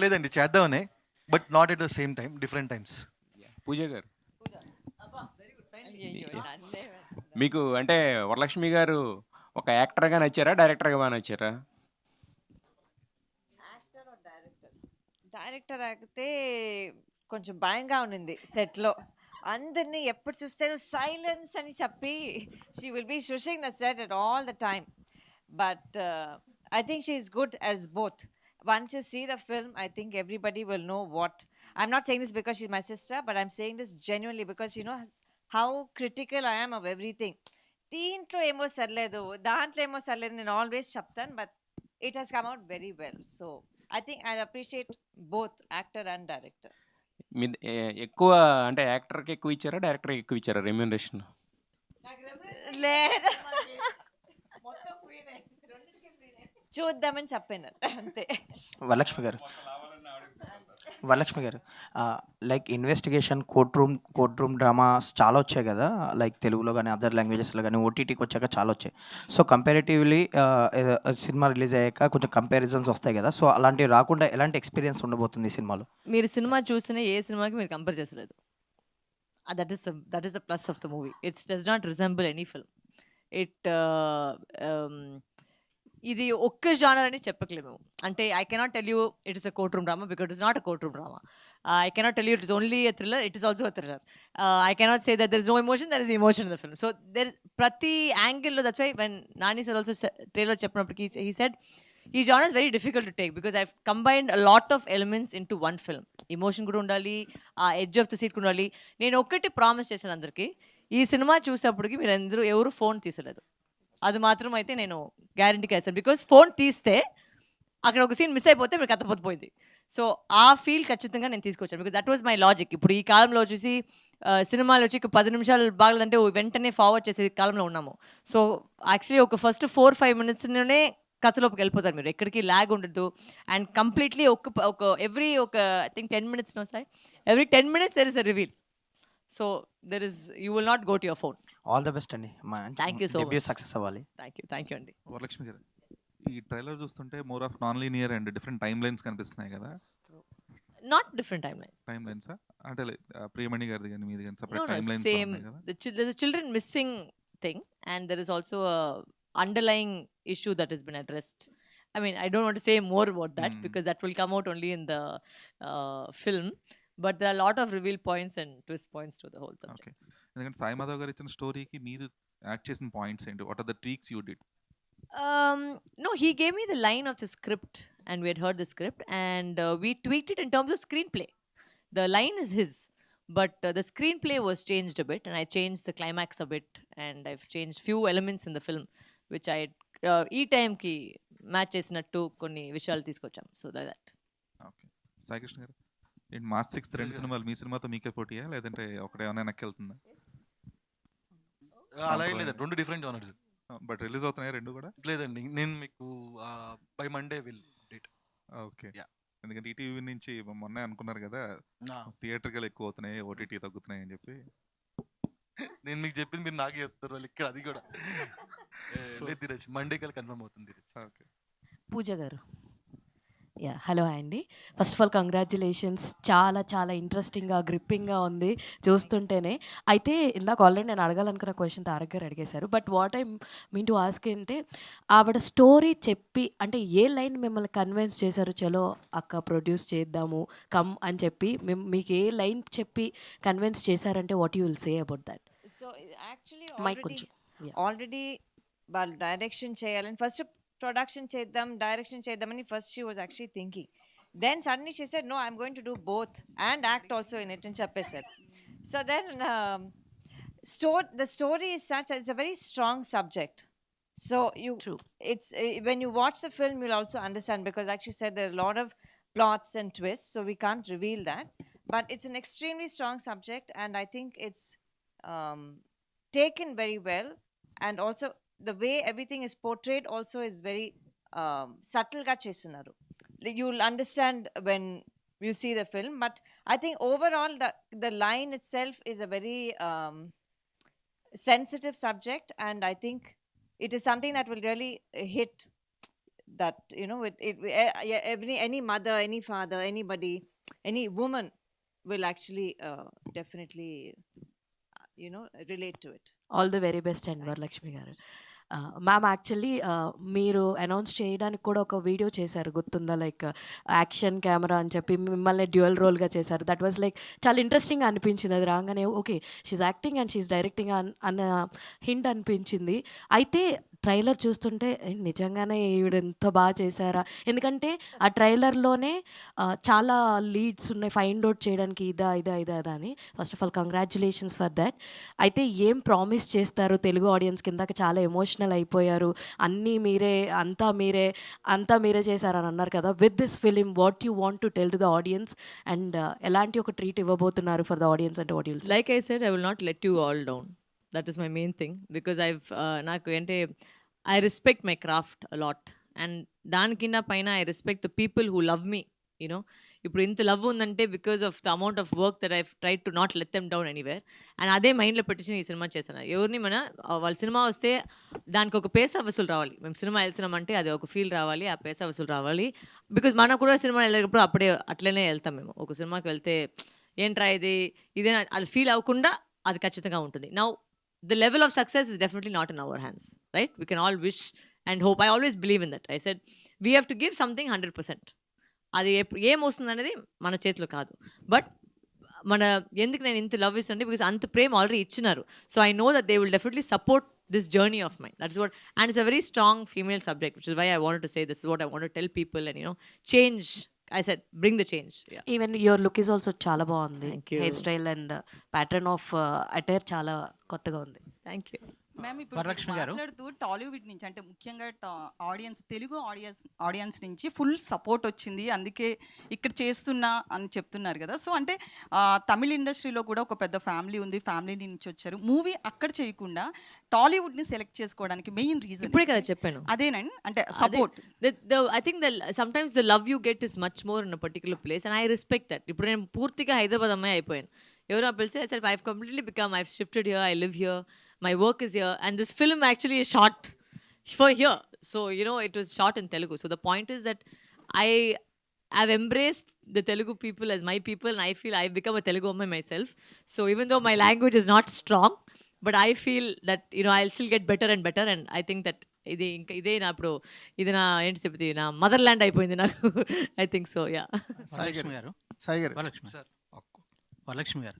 [SPEAKER 7] లేదండి, చేద్దామనే, but not at the same time, different times.
[SPEAKER 2] Pooja garu, మీకు అంటే వరలక్ష్మి గారు ఒక యాక్టర్గా నచ్చారా, డైరెక్టర్గా బాగా నచ్చారా?
[SPEAKER 9] డైరెక్టర్ అయితే కొంచెం భయంగా ఉండింది సెట్లో. అందరినీ ఎప్పుడు చూస్తే సైలెన్స్ అని చెప్పి she will be shushing the set at all the time. But I think she is good as both. once you see the film, I think everybody will know what. I'm not saying this because she's my sister, but I'm saying this genuinely because you know how critical I am of everything. దీంట్లో ఏమో సర్లేదు, దాంట్లో ఏమో సర్లేదు, నేను always చెప్తాను, but it has come out very well. So I think I appreciate both actor and director.
[SPEAKER 2] మీ ఎక్కువ అంటే యాక్టర్కి ఎక్కువ ఇచ్చారా, డైరెక్టర్కి ఎక్కువ ఇచ్చారా రెమ్యూనరేషన్?
[SPEAKER 9] లేదు, చూద్దామని చెప్పాను అంతే.
[SPEAKER 10] వరలక్ష్మి గారు like investigation court room dramas చాలా వచ్చాయి కదా, లైక్ తెలుగులో కానీ అదర్ లాంగ్వేజెస్లో కానీ ఓటీటీకి వచ్చాక చాలా వచ్చాయి. సో కంపారిటివ్లీ సినిమా రిలీజ్ అయ్యాక కొంచెం కంపారిజన్స్ వస్తాయి కదా, సో అలాంటివి రాకుండా ఎలాంటి ఎక్స్పీరియన్స్ ఉండబోతుంది ఈ సినిమాలో?
[SPEAKER 1] మీరు సినిమా చూసిన ఏ సినిమాకి మీరు కంపేర్ చేసలేదు. That is the plus of the movie. It's does not resemble any film. ఇది ఒక్క జానర్ అని చెప్పట్లేదు మేము. అంటే I cannot tell you it is a court room drama because it's not a court room drama. I cannot tell you it is only a thriller, it is also a thriller. I cannot say that there is no emotion, there is emotion in the film. So ప్రతి యాంగిల్లో, that's why when Nani sir also trailer చెప్పినప్పటికీ he said ఈ genre is very difficult to take because I combined a lot of elements into one film. Emotion కూడా ఉండాలి, ఆ edge of the seat కూడా ఉండాలి. నేను ఒక్కటి ప్రామిస్ చేశాను అందరికీ, ఈ సినిమా చూసేప్పటికి మీరు ఎవరు ఫోన్ తీసలేదు. అది మాత్రం అయితే నేను గ్యారంటీగా వేస్తాను. బికాస్ ఫోన్ తీస్తే అక్కడ ఒక సీన్ మిస్ అయిపోతే మీకు అర్థపోతుంది. సో ఆ ఫీల్ ఖచ్చితంగా నేను తీసుకొచ్చాను because that was my logic. ఇప్పుడు ఈ కాలంలో వచ్చేసి సినిమాలు వచ్చి 10 నిమిషాలు బాగలేదంటే వెంటనే ఫార్వర్డ్ చేసే కాలంలో ఉన్నాము. సో యాక్చువల్లీ ఒక ఫస్ట్ 4-5 మినిట్స్లోనే కథలోకి వెళ్ళిపోతారు మీరు, ఎక్కడికి ల్యాగ్ ఉండదు. And completely every I think 10 minutes every 10 minutes there is a reveal. So you will not go to your phone.
[SPEAKER 10] All the best అండి.
[SPEAKER 1] Thank you so much.
[SPEAKER 10] Success అవ్వాలి.
[SPEAKER 1] Thank you అండి.
[SPEAKER 7] వరలక్ష్మి గారు, ఈ trailer చూస్తుంటే more of non linear and different time lines కనిపిస్తున్నాయి కదా.
[SPEAKER 1] Not different time line.
[SPEAKER 7] Time lines అంటే ప్రియమణి గారిది కానీ మీది కానీ
[SPEAKER 1] No,
[SPEAKER 7] separate
[SPEAKER 1] no,
[SPEAKER 7] time lines
[SPEAKER 1] same.
[SPEAKER 7] ఉన్నాయి కదా.
[SPEAKER 1] There's a children missing thing, and there is also a underlying issue that has been addressed. I mean, I don't want to say more about that because that will come out only in the film. But there are a lot of reveal points and twist points to the whole subject.
[SPEAKER 7] Okay, ఎందుకంటే సాయి మాధవ్ గారు ఇచ్చిన స్టోరీకి మీరు add చేసిన points ఏంటి? What are the tweaks you did?
[SPEAKER 1] No, he gave me the line of the script, and we had heard the script, and we tweaked it in terms of screenplay. The line is his, but the screenplay was changed a bit, and I changed the climax a bit, and I've changed few elements in the film, which I ఈ టైంకి match చేసినట్టు కొన్ని విషయాలు తీసుకొచ్చాం. So that.
[SPEAKER 7] Okay, Sai Krishna గారు, ఏంటి March 6th 2 సినిమాలు మీ సినిమాతో మీకే పోటీయా లేదంటే ఒకటే ఏమైనా వెనక్కి వెళ్తుందా?
[SPEAKER 11] అలా ఏం లేదు, 2 డిఫరెంట్ జానర్స్.
[SPEAKER 7] బట్ రిలీజ్ అవుతున్నాయి 2 కూడా?
[SPEAKER 11] లేదండి, నేను మీకు by Monday will date.
[SPEAKER 7] Okay, ఎందుకంటే ఈటీవీ నుంచి మొన్నే అనుకున్నారు కదా థియేటర్కి ఎక్కువ అవుతున్నాయి, ఓటీటీ తగ్గుతున్నాయి అని చెప్పి.
[SPEAKER 11] నేను మీకు చెప్పింది మీరు నాకు చెప్తారు వాళ్ళు ఇక్కడ, అది కూడా లేదు ధీరజ్, మండే కల్ కన్ఫర్మ్ అవుతుంది ధీరజ్.
[SPEAKER 7] ఓకే,
[SPEAKER 12] పూజ గారు. హలో అండి. First of all congratulations. చాలా చాలా ఇంట్రెస్టింగ్గా గ్రిప్పింగ్గా ఉంది చూస్తుంటేనే. అయితే ఇందాక ఆల్రెడీ నేను అడగాలనుకున్న క్వశ్చన్ తారక్ గారు అడిగేశారు. But what I mean to ask అంటే ఆవిడ స్టోరీ చెప్పి అంటే ఏ లైన్ మిమ్మల్ని కన్విన్స్ చేశారు, చలో అక్క ప్రొడ్యూస్ చేద్దాము కమ్ అని చెప్పి మీకు ఏ లైన్ చెప్పి కన్విన్స్ చేశారంటే what you will say about that?
[SPEAKER 9] So actually
[SPEAKER 12] mike కొంచెం.
[SPEAKER 9] ఆల్రెడీ వాళ్ళు డైరెక్షన్ చేయాలని ఫస్ట్ ప్రొడక్షన్ చేద్దాం డైరెక్షన్ చేద్దామని first she was actually thinking. Then suddenly she said no, I'm going to do both and act also in it అని చెప్పేశారు. So then the story is such that it's a very strong subject. So it's when you watch the film you'll also understand, because like she said there are a lot of plots and twists, so we can't reveal that. But it's an extremely strong subject, and I think it's taken very well, and also the way everything is portrayed also is very subtle ga chesinaru. You'll understand when you see the film, but I think overall the line itself is a very sensitive subject, and I think it is something that will really hit that, you know, any mother, any father, anybody, any woman will actually definitely relate to it.
[SPEAKER 12] All the very best and Varalakshmi గారు. Ma'am actually మీరు announce చేయడానికి కూడా ఒక video చేశారు గుర్తుందా, like action camera అని చెప్పి మిమ్మల్ని డ్యూయల్ రోల్గా చేశారు. దట్ వాజ్ లైక్ చాలా ఇంట్రెస్టింగ్ అనిపించింది. అది రాగానే okay she's acting and she's directing అన్న హింట్ అనిపించింది. అయితే ట్రైలర్ చూస్తుంటే నిజంగానే ఈవిడ ఎంత బాగా చేశారా? ఎందుకంటే ఆ ట్రైలర్‌లోనే చాలా లీడ్స్ ఉన్నాయి ఫైండ్ ఔట్ చేయడానికి ఇదా, ఇదా, ఇదా, ఇదా అని. First of all congratulations for thought. అయితే ఏం ప్రామిస్ చేస్తారు తెలుగు ఆడియన్స్‌కి? ఇందాక చాలా ఎమోషనల్ అయిపోయారు. అన్నీ మీరే, అంతా మీరే చేశారని అన్నారు కదా! With this film what you want to tell to the audience and ఎలాంటి ఒక ట్రీట్ ఇవ్వబోతున్నారు ఫర్ ద ఆడియన్స్ అంటే what you will say?
[SPEAKER 1] Like I said, I will not let you all down. That is my main thing because నాకు అంటే I respect my craft a lot. And దానికిన్న పైన I respect the people who love me, you know. ఇప్పుడు ఇంత love ఉందంటే because of the amount of work that I try to not let them down anywhere. And అదే మైండ్లో పెట్టేసి ఈ cinema చేశాను. ఎవరిని వాళ్ళ సినిమా వస్తే దానికి ఒక పేసా వసూలు రావాలి. మేము సినిమా వెళ్తున్నామంటే అది ఒక ఫీల్ రావాలి, ఆ పేసా వసూలు రావాలి. బికాజ్ మనకు కూడా సినిమా వెళ్ళేటప్పుడు అప్పుడే అట్లనే వెళ్తాం మేము. ఒక సినిమాకి వెళ్తే ఏంట్రా ఇదే అది ఫీల్ అవ్వకుండా అది ఖచ్చితంగా ఉంటుంది. Now the level of success is definitely not in our hands, right? We can all wish and hope. I always believe in that. I said we have to give something 100%. అది ఏమొస్తుంది అనేది మన చేతిలో కాదు. బట్ ఎందుకు నేను ఇంత love ఇస్తుంటే బికాస్ అంత ప్రేమ ఆల్రెడీ ఇచ్చినారు. So I know that they will definitely support this journey of mine. That's what, and it's a very strong female subject, which is why I wanted to say this is what I want to tell people and change. I said bring the change. Yeah.
[SPEAKER 12] Even your look is also చాలా బాగుంది.
[SPEAKER 1] Thank you.
[SPEAKER 12] Hair style and pattern of attire చాలా కొత్తగా ఉంది.
[SPEAKER 1] Thank you.
[SPEAKER 5] Ma'am ఇప్పుడు
[SPEAKER 10] వరలక్ష్మి గారు.
[SPEAKER 5] మాట్లాడుతూ టాలీవుడ్ నుంచి అంటే ముఖ్యంగా ఆడియన్స్ తెలుగు ఆడియన్స్ నుంచి ఫుల్ సపోర్ట్ వచ్చింది, అందుకే ఇక్కడ చేస్తున్నా అని చెప్తున్నారు కదా. సో అంటే తమిళ ఇండస్ట్రీలో కూడా ఒక పెద్ద ఫ్యామిలీ ఉంది, ఫ్యామిలీ నుంచి వచ్చారు. మూవీ అక్కడ చేయకుండా టాలీవుడ్ని సెలెక్ట్ చేసుకోవడానికి మెయిన్ రీజన్
[SPEAKER 1] ఇప్పుడే కదా చెప్పాను.
[SPEAKER 5] అదేనండి, అంటే support.
[SPEAKER 1] I think sometimes the love you get is much more in a particular place and I respect that. ఇప్పుడు నేను పూర్తిగా హైదరాబాద్ అమ్మాయి అయిపోయాను. ఎవరో పిలిస్తే I said I've completely become, I've shifted here, I live here, my work is here, and this film actually is shot for here. So it was shot in Telugu. So the point is that I've embraced the Telugu people as my people, and I feel I've become a Telugu Amma myself. So even though my language is not strong, but I feel that I'll still get better and better, and I think that ఇదే నా ఇప్పుడు ఇది నా ఏంటి చెప్తే నా mother land అయిపోయింది నాకు. I think so. Yeah.
[SPEAKER 10] Varalakshmi garu, Varalakshmi sir, Varalakshmi garu,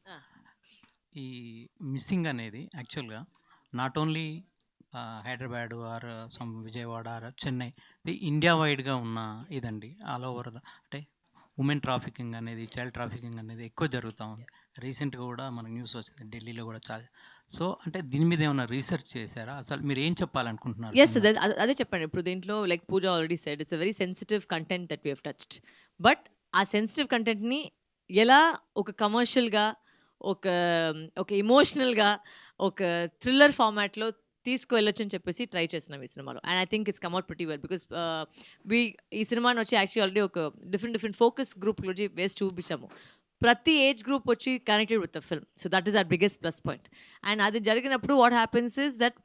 [SPEAKER 10] ఈ మిస్సింగ్ అనేది యాక్చువల్గా not only Hyderabad or some Vijayawada or Chennai, ఇది ఇండియా వైడ్గా ఉన్న ఇదండి. ఆల్ ఓవర్ అంటే ఉమెన్ ట్రాఫికింగ్ అనేది, చైల్డ్ ట్రాఫికింగ్ అనేది ఎక్కువ జరుగుతూ ఉంది. రీసెంట్గా కూడా మనకు న్యూస్ వచ్చింది, ఢిల్లీలో కూడా చాలా. సో అంటే దీని మీద ఏమైనా రీసెర్చ్ చేశారా? అసలు మీరు ఏం చెప్పాలనుకుంటున్నారు?
[SPEAKER 1] ఎస్, అదే చెప్పండి. ఇప్పుడు దీంట్లో like Pooja already said it's a very sensitive content that we have touched. But ఆ సెన్సిటివ్ కంటెంట్ని ఎలా ఒక కమర్షియల్గా, ఒక ఎమోషనల్గా, ఒక థ్రిల్లర్ ఫార్మాట్లో తీసుకువెళ్ళొచ్చు అని చెప్పేసి ట్రై చేస్తున్నాం ఈ సినిమాలో. And I think it's come out pretty well because ఈ సినిమాని వచ్చి యాక్చువల్లీ ఆల్రెడీ ఒక డిఫరెంట్ ఫోకస్ గ్రూప్ వచ్చి వేసి చూపించాము. ప్రతి ఏజ్ గ్రూప్ వచ్చి connected with the film. So that is our biggest plus point. And అది జరిగినప్పుడు what happens is that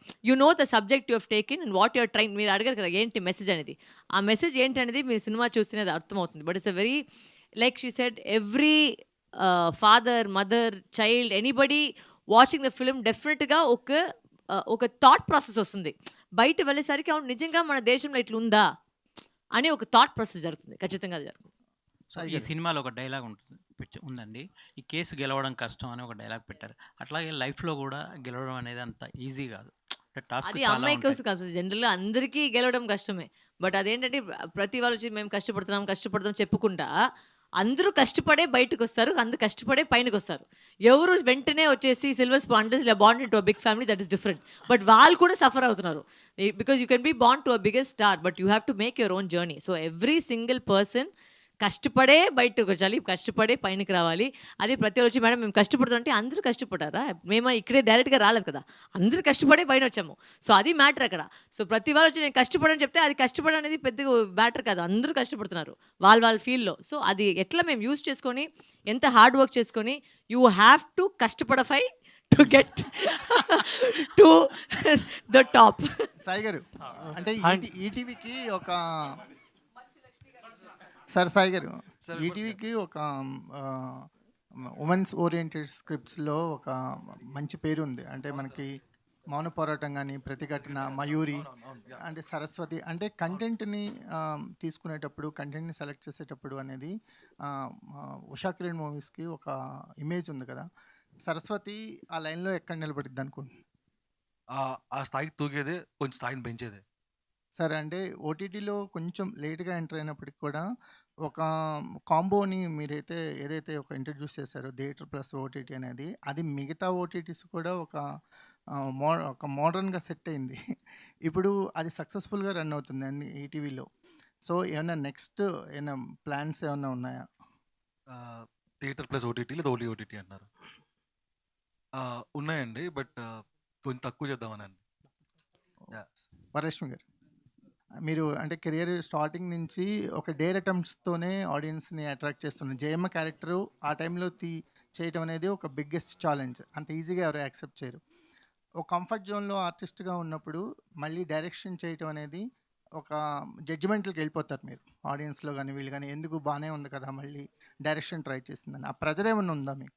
[SPEAKER 1] the subject you have taken and what your train. మీరు అడిగారు కదా ఏంటి మెసేజ్ అనేది, ఆ మెసేజ్ ఏంటి అనేది మీరు సినిమా చూస్తేనే అది అర్థమవుతుంది. But it's a very, like she said, every father, mother, child, anybody watching the film డెఫినెట్గా ఒక థాట్ ప్రాసెస్ వస్తుంది. బయట వెళ్ళేసరికి అవును నిజంగా మన దేశంలో ఇట్లా ఉందా అని ఒక థాట్ ప్రాసెస్ జరుగుతుంది. ఖచ్చితంగా అది జరుగుతుంది.
[SPEAKER 10] ఈ సినిమాలో ఒక డైలాగ్ ఉందండి, ఈ కేసు గెలవడం కష్టం అని ఒక డైలాగ్ పెట్టారు. అట్లాగే లైఫ్లో కూడా గెలవడం అనేది అంత ఈజీ కాదు.
[SPEAKER 1] అది అమ్మాయి కోసం కాదు, జనరల్గా అందరికీ గెలవడం కష్టమే. బట్ అదేంటంటే ప్రతి వాళ్ళు వచ్చి మేము కష్టపడుతున్నాం చెప్పుకుంటా అందరూ కష్టపడే బయటకు వస్తారు, అందరూ కష్టపడే పైనకి వస్తారు. ఎవరు వెంటనే వచ్చేసి సిల్వర్ స్పాన్ బాండ్ into a big family, that is different. But వాళ్ళు కూడా సఫర్ అవుతున్నారు బికాజ్ యూ కెన్ బీ బాండ్ to a biggest star but you have to make your own journey. So every single person కష్టపడే బయటకు వచ్చాలి, కష్టపడే పైనకి రావాలి. అది ప్రతి వచ్చి మేడం మేము కష్టపడుతున్నాం అంటే అందరూ కష్టపడ్డారా? మేము ఇక్కడే డైరెక్ట్గా రాలేదు కదా, అందరూ కష్టపడే పైన వచ్చాము. సో అది మ్యాటర్ అక్కడ. సో ప్రతి వాళ్ళు వచ్చి నేను కష్టపడని చెప్తే అది కష్టపడడం అనేది పెద్దగా మ్యాటర్ కాదు, అందరూ కష్టపడుతున్నారు వాళ్ళ ఫీల్డ్లో. సో అది ఎట్లా మేము యూజ్ చేసుకొని, ఎంత హార్డ్ వర్క్ చేసుకొని, యూ హ్యావ్ టు కష్టపడఫై to get to the top.
[SPEAKER 13] Sai గారు, అంటే ఈటీవీకి ఒక సాయి గారు, ఈటీవీకి ఒక ఉమెన్స్ ఓరియంటెడ్ స్క్రిప్ట్స్లో ఒక మంచి పేరు ఉంది. అంటే మనకి మౌన పోరాటం కానీ, ప్రతిఘటన, మయూరి, అంటే సరస్వతి, అంటే కంటెంట్ని తీసుకునేటప్పుడు, కంటెంట్ని సెలెక్ట్ చేసేటప్పుడు అనేది ఉషా కిరణ్ మూవీస్కి ఒక ఇమేజ్ ఉంది కదా. సరస్వతి ఆ లైన్లో ఎక్కడ నిలబడిద్ది అనుకుంటున్నాను?
[SPEAKER 7] ఆ స్థాయికి తూగేదే కొంచెం స్థాయిని పెంచేదే.
[SPEAKER 13] సరే అంటే ఓటీటీలో కొంచెం లేట్‌గా ఎంటర్ అయినప్పటికి కూడా ఒక కాంబోని మీరైతే ఏదైతే ఒక ఇంట్రడ్యూస్ చేశారో థియేటర్ ప్లస్ ఓటీటీ అనేది, అది మిగతా ఓటీటీస్ కూడా ఒక మోడర్న్‌గా సెట్ అయింది. ఇప్పుడు అది సక్సెస్‌ఫుల్‌గా రన్ అవుతుంది అన్ని ఈటీవీలో. సో, ఏమన్నా నెక్స్ట్ ఏమన్నా ప్లాన్స్ ఏమన్నా ఉన్నాయా?
[SPEAKER 7] థియేటర్ ప్లస్ ఓటీటీ లేదా ఓన్లీ ఓటీటీ అంటున్నారు? ఉన్నాయండి. బట్ కొంచెం తక్కువ చేద్దామనండి. యాహ్!
[SPEAKER 13] వరలక్ష్మి గారు. మీరు అంటే కెరియర్ స్టార్టింగ్ నుంచి ఒక డేర్ అటెంప్ట్స్తోనే ఆడియన్స్‌ని అట్రాక్ట్ చేస్తున్నారు. జయమ్మ క్యారెక్టరు ఆ టైంలో చేయటం అనేది ఒక బిగ్గెస్ట్ ఛాలెంజ్. అంత ఈజీగా ఎవరు యాక్సెప్ట్ చేయరు. ఒక కంఫర్ట్ జోన్‌లో ఆర్టిస్ట్‌గా ఉన్నప్పుడు మళ్ళీ డైరెక్షన్ చేయటం అనేది ఒక జడ్జిమెంట్‌లకి వెళ్ళిపోతారు మీరు. ఆడియన్స్‌లో గాని, వీళ్ళు గాని ఎందుకు బానే ఉంది కదా! మళ్ళీ డైరెక్షన్ ట్రై చేసిందని. ఆ ప్రెజర్ ఏమన్నా ఉందా మీకు?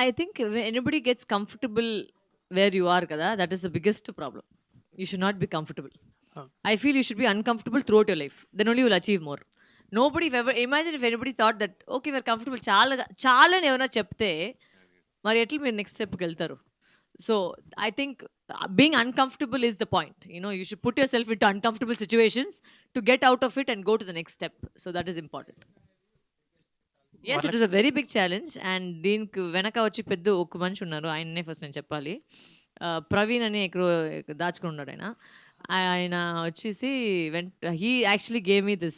[SPEAKER 1] I think when anybody gets comfortable where you are kada, that is the biggest problem. You should not be comfortable. I feel you should be uncomfortable throughout your life. Then only you will achieve more. Nobody ever imagine if anybody thought that okay we're comfortable చాలా అని ఎవరైనా చెప్తే మరి ఎట్లా మీరు next స్టెప్కి వెళ్తారు. So I think being uncomfortable is the point. You should put yourself into uncomfortable situations to get out of it and go to the next step. So that is important. Yes, it was a very big challenge. And దీనికి వెనక వచ్చి పెద్ద ఒక మనిషి ఉన్నారు. ఆయననే first నేను చెప్పాలి. ప్రవీణ్ అని ఎక్కడో దాచుకుని ఉన్నాడు ఆయన వచ్చేసి he actually gave me this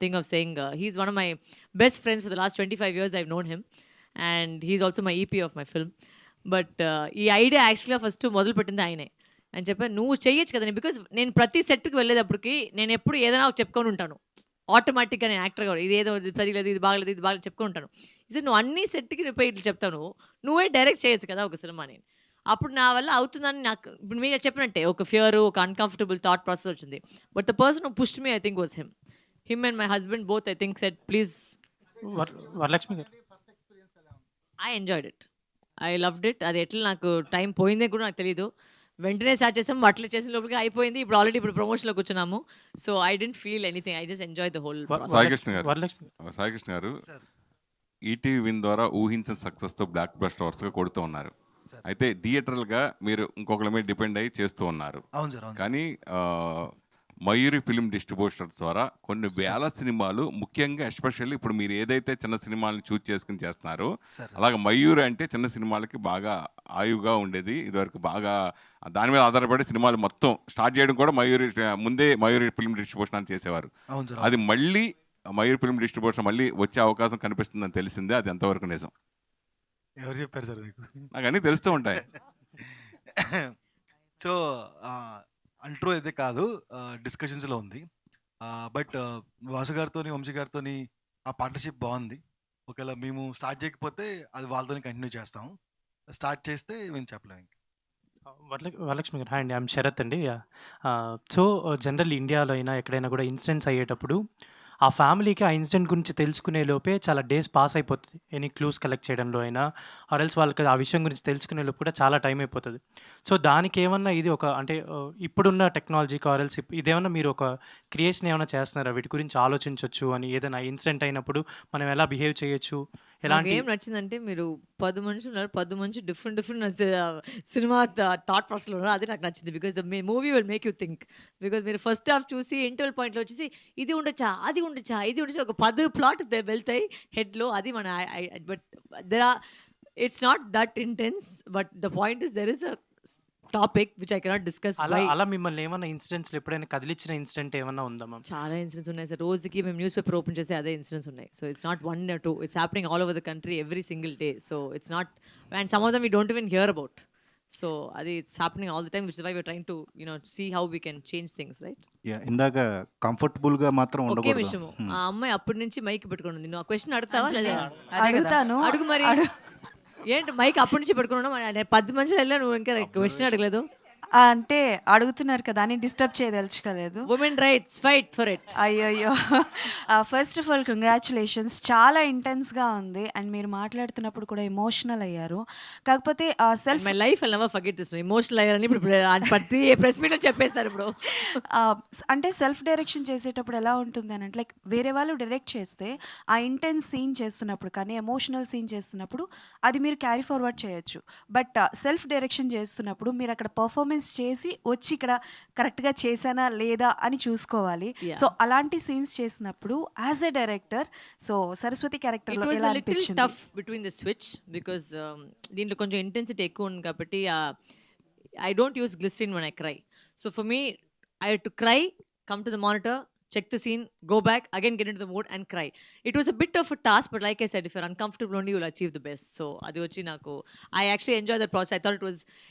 [SPEAKER 1] thing of saying he's one of my best friends for the last 25 years I've known him, and he's also my EP of my film. But ఈ idea యాక్చువల్గా first మొదలు పెట్టింది ఆయనే అని చెప్పాను. నువ్వు చెయ్యొచ్చు కదా, బికాజ్ నేను ప్రతి సెట్కి వెళ్ళేటప్పటికి నేను ఎప్పుడు ఏదైనా చెప్పుకొని ఉంటాను ఆటోమేటిక్గా. నేను యాక్టర్గా ఇది ఏదో సరిలేదు, ఇది బాగలేదు, ఇది బాగలేదు చెప్పుకొని ఉంటాను. ఇది నువ్వు అన్ని సెట్కి నువ్వు ఇట్లా చెప్తాను, నువ్వే డైరెక్ట్ చేయొచ్చు కదా ఒక సినిమా. నేను అప్పుడు నా వల్ల అవుతుందని నాకు ఇప్పుడు మీరు చెప్పినట్టే ఒక ఫియర్, ఒక అన్కంఫర్టబుల్ థాట్ ప్రాసెస్ వచ్చింది. But the person who pushed me I think was him and my husband both I think said please.
[SPEAKER 10] Varalakshmi గారు,
[SPEAKER 1] I enjoyed it, I loved it. అది ఎట్లా నాకు టైం పోయిందే కూడా నాకు తెలీదు. వెంటనే స్టార్ట్ చేసాం, అట్లా చేసిన లోపలికి అయిపోయింది. ఇప్పుడు ప్రమోషన్లో కూర్చున్నాము. So I didn't feel anything, I just enjoy the whole.
[SPEAKER 4] Saikrishna గారు, ఈటీవీ విన్ ద్వారా ఊహించిన సక్సెస్తో బ్లాక్ బస్టర్ వర్స్గా కొడుతూ ఉన్నారు. అయితే థియేటర్లుగా మీరు ఇంకొకరి మీద డిపెండ్ అయ్యి చేస్తూ ఉన్నారు.
[SPEAKER 7] అవును సార్.
[SPEAKER 4] కానీ మయూరి ఫిల్మ్ డిస్ట్రిబ్యూటర్స్ ద్వారా కొన్ని వేల సినిమాలు, ముఖ్యంగా ఎస్పెషల్లీ ఇప్పుడు మీరు ఏదైతే చిన్న సినిమాలను చూస్ చేసుకుని చేస్తున్నారో అలాగే మయూరి అంటే చిన్న సినిమాలకి బాగా ఆయువుగా ఉండేది. ఇదివరకు బాగా దాని మీద ఆధారపడి సినిమాలు మొత్తం స్టార్ట్ చేయడం కూడా ముందే మయూరి ఫిల్మ్ డిస్ట్రిబ్యూషన్ అని చేసేవారు. అది మళ్ళీ మయూరి ఫిల్మ్ డిస్ట్రిబ్యూషన్ మళ్ళీ వచ్చే అవకాశం కనిపిస్తుందని తెలిసిందే. అది ఎంతవరకు నిజం?
[SPEAKER 7] ఎవరు చెప్పారు సార్ మీకు?
[SPEAKER 4] నాకు అన్నీ తెలుస్తూ ఉంటాయి.
[SPEAKER 7] సో అంట్రూ అయితే కాదు, డిస్కషన్స్లో ఉంది. బట్ వాసు గారితో, వంశీ గారితో ఆ పార్ట్నర్షిప్ బాగుంది. ఒకవేళ మేము స్టార్ట్ చేయకపోతే అది వాళ్ళతో కంటిన్యూ చేస్తాం. స్టార్ట్ చేస్తే మేము చెప్పలేము.
[SPEAKER 14] వరలక్ష్మి గారు, హాయ్ అండి, ఐఎమ్ శరత్ అండి. సో జనరల్ ఇండియాలో అయినా ఎక్కడైనా కూడా ఇన్సిడెంట్స్ అయ్యేటప్పుడు ఆ ఫ్యామిలీకి ఆ ఇన్సిడెంట్ గురించి తెలుసుకునే లోపే చాలా డేస్ పాస్ అయిపోతుంది. ఎనీ క్లూస్ కలెక్ట్ చేయడంలో అయినా ఆర్ఎల్స్ వాళ్ళకి ఆ విషయం గురించి తెలుసుకునే లోపు కూడా చాలా టైం అయిపోతుంది. సో దానికి ఏమన్నా ఇది ఒక అంటే ఇప్పుడున్న టెక్నాలజీకి ఆర్ఎల్స్ ఇదేమన్నా మీరు ఒక క్రియేషన్ ఏమైనా చేస్తున్నారా? వీటి గురించి ఆలోచించవచ్చు అని, ఏదైనా ఇన్సిడెంట్ అయినప్పుడు మనం ఎలా బిహేవ్ చేయొచ్చు?
[SPEAKER 1] నాకు ఏం నచ్చిందంటే మీరు 10 మనుషులు ఉన్నారు, 10 మంది డిఫరెంట్ సినిమా థాట్ ప్రాసెస్లో ఉన్నారు. అది నాకు నచ్చింది. Because the movie will make you think. Because మీరు ఫస్ట్ హాఫ్ చూసి ఇంటర్వల్ పాయింట్లో వచ్చేసి ఇది ఉండొచ్చా, అది ఉండొచ్చా, ఇది ఉండొచ్చా, ఒక 10 ప్లాట్ వెళ్తాయి హెడ్లో. అది మన but it's not that intense. But the point is there is a topic which I cannot discuss.
[SPEAKER 14] అలా మిమ్మల్ని ఏమన్నా ఇన్సిడెంట్స్ ఎప్పుడైనా కదిలించిన ఇన్సిడెంట్ ఏమన్నా ఉందా మ్యామ్?
[SPEAKER 1] చాలా ఇన్సిడెంట్స్ ఉన్నాయి సార్. రోజుకి మేము న్యూస్ పేపర్ ఓపెన్ చేస్తే అదే ఇన్సిడెంట్స్ ఉన్నాయి. So it's not 1 or 2, it's happening all over the country every single day. So it's not, and some of them we don't even hear about. So అది it's happening all the time, which is why we are trying to see how we can change things, right?
[SPEAKER 3] ఇందాక కంఫర్టబుల్గా మాత్రం
[SPEAKER 1] ఒకే
[SPEAKER 3] ఉండకూడదు.
[SPEAKER 1] విషయము, ఆ అమ్మాయి అప్పటి నుంచి మైక్ పెట్టుకుని ఉంది. నువ్వు ఆ క్వశ్చన్ అడుగుతావా లేదా?
[SPEAKER 5] అడుగుతాను.
[SPEAKER 1] అడుగు మరి. ఏంటి మైక్ అప్పటి నుంచి పెట్టుకున్నావు? 10 మనుషులు వెళ్ళా, నువ్వు ఇంకా క్వశ్చన్ అడగలేదు.
[SPEAKER 15] అంటే అడుగుతున్నారు కదా అని డిస్టర్బ్ చేయదలుచుకోలేదు.
[SPEAKER 1] Women rights fight for it.
[SPEAKER 15] అయ్యయ్యో! First of all congratulations. చాలా ఇంటెన్స్‌గా ఉంది. అండ్ మీరు మాట్లాడుతున్నప్పుడు కూడా ఎమోషనల్ అయ్యారు. కాకపోతే self
[SPEAKER 1] my life I'll never forget this. Emotional అయ్యారని ఇప్పుడు ప్రతి ప్రెస్ మీట్లో చెప్పేస్తారు ఇప్పుడు.
[SPEAKER 15] అంటే సెల్ఫ్ డైరెక్షన్ చేసేటప్పుడు ఎలా ఉంటుంది అని అంటే లైక్ వేరే వాళ్ళు డైరెక్ట్ చేస్తే ఆ ఇంటెన్స్ సీన్ చేస్తున్నప్పుడు కానీ ఎమోషనల్ సీన్ చేస్తున్నప్పుడు అది మీరు క్యారీ ఫార్వర్డ్ చేయొచ్చు. బట్ సెల్ఫ్ డైరెక్షన్ చేస్తున్నప్పుడు మీరు అక్కడ పర్ఫార్మెన్స్ చేసి వచ్చి ఇక్కడ కరెక్ట్గా చేశానా లేదా అని చూసుకోవాలి. సో అలాంటి సీన్స్ చేసినప్పుడు as a director so Saraswati క్యారెక్టర్లో
[SPEAKER 1] ఇట్ వాజ్
[SPEAKER 15] ఎలా
[SPEAKER 1] అ లిటిల్
[SPEAKER 15] అనిపించింది?
[SPEAKER 1] Tough between the switch because దీంట్లో కొంచెం ఇంటెన్సిటీ ఎక్కువ ఉంది కాబట్టి I don't use glycerine when I cry. So for me, I had to cry, come to the monitor, check the scene, go back, again get into the mood and cry. It was a bit of a task, but like I said, if you're uncomfortable only, you'll achieve the best. So adi vachi naku, I actually enjoyed that process. I thought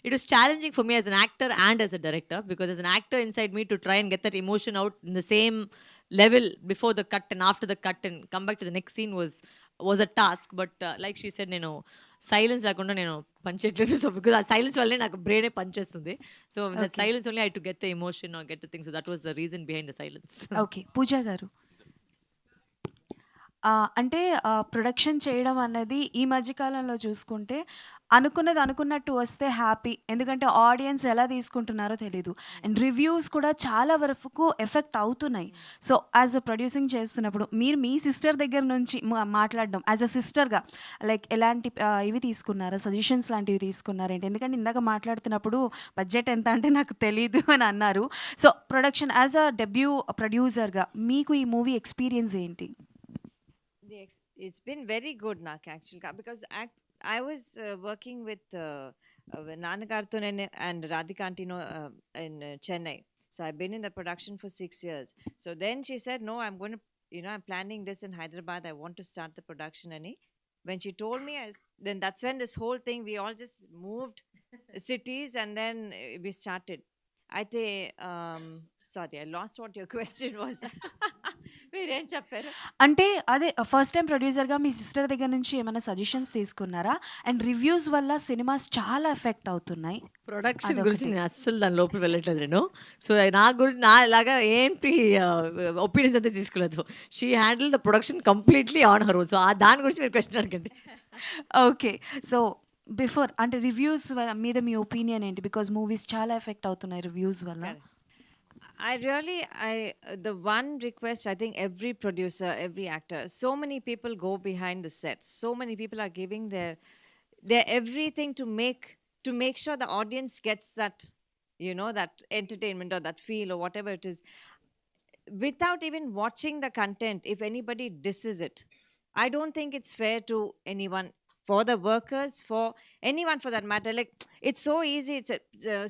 [SPEAKER 1] it was challenging for me as an actor and as a director, because as an actor inside me to try and get that emotion out in the same level before the cut and after the cut and come back to the next scene was a task. But like she said, నేను silence లేకుండా నేను పనిచేయట్లేదు. So because ఆ silence వల్లే నాకు బ్రెయినే పనిచేస్తుంది. So that silence only I to get the emotion or get the thing. So that was the reason behind the silence.
[SPEAKER 15] Okay, Pooja గారు అంటే ప్రొడక్షన్ చేయడం అన్నది ఈ మధ్యకాలంలో చూసుకుంటే అనుకున్నది అనుకున్నట్టు వస్తే హ్యాపీ. ఎందుకంటే ఆడియన్స్ ఎలా తీసుకుంటున్నారో తెలీదు. అండ్ రివ్యూస్ కూడా చాలా వరకు ఎఫెక్ట్ అవుతున్నాయి. సో యాజ్ అ ప్రొడ్యూసింగ్ చేస్తున్నప్పుడు మీరు మీ సిస్టర్ దగ్గర నుంచి మాట్లాడడం యాజ్ అ సిస్టర్గా లైక్ ఎలాంటి ఇవి తీసుకున్నారా, సజెషన్స్ లాంటివి తీసుకున్నారా ఏంటి? ఎందుకంటే ఇందాక మాట్లాడుతున్నప్పుడు బడ్జెట్ ఎంత అంటే నాకు తెలీదు అని అన్నారు. So production as a debut ప్రొడ్యూసర్గా మీకు ఈ మూవీ ఎక్స్పీరియన్స్ ఏంటి?
[SPEAKER 9] It's been very good, Nak, actually, because I was working with Nana Karthun and Radhika Antino in Chennai. So I've been in the production for 6 years. So then she said, no, I'm going to, I'm planning this in Hyderabad. I want to start the production. And when she told me, then that's when this whole thing, we all just moved cities and then we started. అయితే sorry, I last what your question was. మీరేం చెప్పారు?
[SPEAKER 15] అంటే అదే first time ప్రొడ్యూసర్గా మీ sister దగ్గర నుంచి ఏమైనా suggestions తీసుకున్నారా? అండ్ రివ్యూస్ వల్ల సినిమాస్ చాలా ఎఫెక్ట్ అవుతున్నాయి.
[SPEAKER 1] ప్రొడక్షన్ గురించి నేను అస్సలు దాని లోపల వెళ్ళట్లేదు నేను. సో నా గురించి నా ఇలాగా ఏంటి ఒపీనియన్స్ అంతా తీసుకోలేదు. She handle the production completely on her own. So దాని గురించి మీరు క్వశ్చన్ అడగండి.
[SPEAKER 15] ఓకే, సో బిఫోర్ అంటే రివ్యూస్ మీద మీ ఒపీనియన్ ఏంటి? బికాజ్ మూవీస్ చాలా ఎఫెక్ట్ అవుతున్నాయి రివ్యూస్ వల్ల.
[SPEAKER 9] The one request, I think every producer, every actor, so many people go behind the sets. So many people are giving their everything to make sure the audience gets that, that entertainment or that feel or whatever it is. Without even watching the content, if anybody disses it, I don't think it's fair to anyone. For the workers, for anyone for that matter. Like, it's so easy.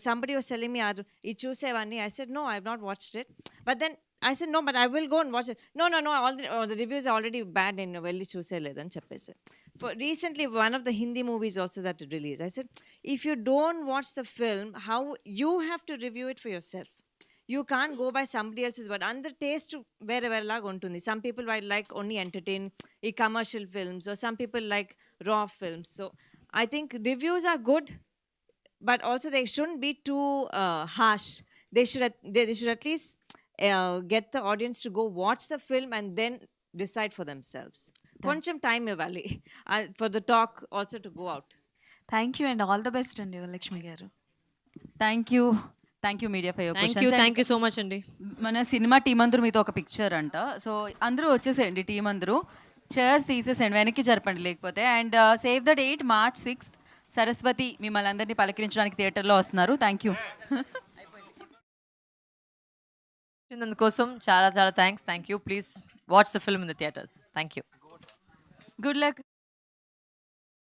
[SPEAKER 9] Somebody was telling me, "You choose one." I said, "No, I've not watched it." But then I said, "No, but I will go and watch it." No. All the reviews are already bad in Velli choose ledan cheppesi. For recently, one of the Hindi movies also that it released. I said, if you don't watch the film, how you have to review it for yourself. You can't go by somebody else's word. Under taste wherever lag untundi. Some people might like only entertain commercial films, or some people like raw films. So I think reviews are good, but also they shouldn't be too harsh. They should at least get the audience to go watch the film and then decide for themselves. Koncham time ivali for the talk also to go out.
[SPEAKER 15] Thank you and all the best andi Lakshmi garu.
[SPEAKER 16] Thank you media for your
[SPEAKER 1] thank you so much అండి.
[SPEAKER 16] మన cinema team అందరూ మీతో ఒక picture అంట. So అందరూ వచ్చేసేయండి, team అందరూ chairs తీసేసేయండి, వెనక్కి జరపండి లేకపోతే. And save the date March 6th Saraswati మిమ్మల్ని అందరినీ పలకరించడానికి థియేటర్లో వస్తున్నారు. Thank you.
[SPEAKER 1] అందుకోసం చాలా చాలా thanks. Thank you. Please watch the film in the theatres. Thank you.
[SPEAKER 16] Good luck.